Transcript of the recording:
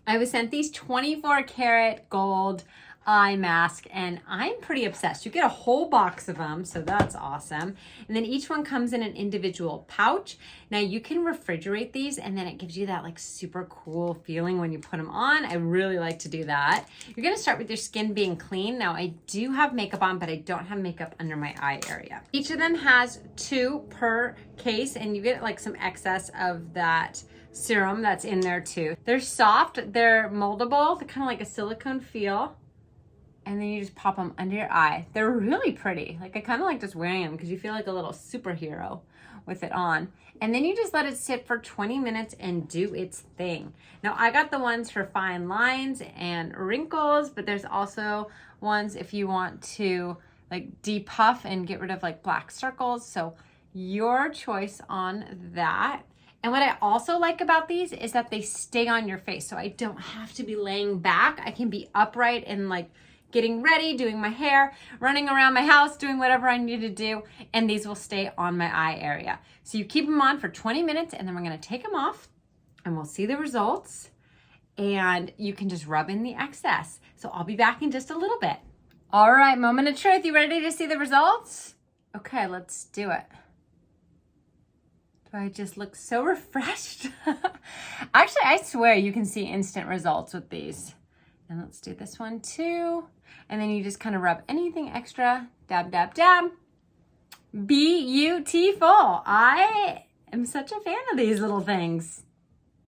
I was sent these 24 karat gold eye mask and I'm pretty obsessed. You get a whole box of them, so that's awesome. And then each one comes in an individual pouch. Now you can refrigerate these and then it gives you that like super cool feeling when you put them on. I really like to do that. You're gonna start with your skin being clean. Now I do have makeup on, but I don't have makeup under my eye area. Each of them has 2 per case and you get like some excess of that serum that's in there too. They're soft, they're moldable, they're kind of like a silicone feel. And then you just pop them under your eye. They're really pretty. Like I kind of like just wearing them because you feel like a little superhero with it on. And then you just let it sit for 20 minutes and do its thing. Now I got the ones for fine lines and wrinkles, but there's also ones if you want to like depuff and get rid of like black circles. So your choice on that. And what I also like about these is that they stay on your face. So I don't have to be laying back. I can be upright and like getting ready, doing my hair, running around my house, doing whatever I need to do, and these will stay on my eye area. So you keep them on for 20 minutes and then we're gonna take them off and we'll see the results and you can just rub in the excess. So I'll be back in just a little bit. All right, moment of truth. You ready to see the results? Okay, let's do it. Do I just look so refreshed? Actually, I swear you can see instant results with these. And let's do this one too. And then you just kind of rub anything extra, dab, dab, dab. Beautiful. I am such a fan of these little things.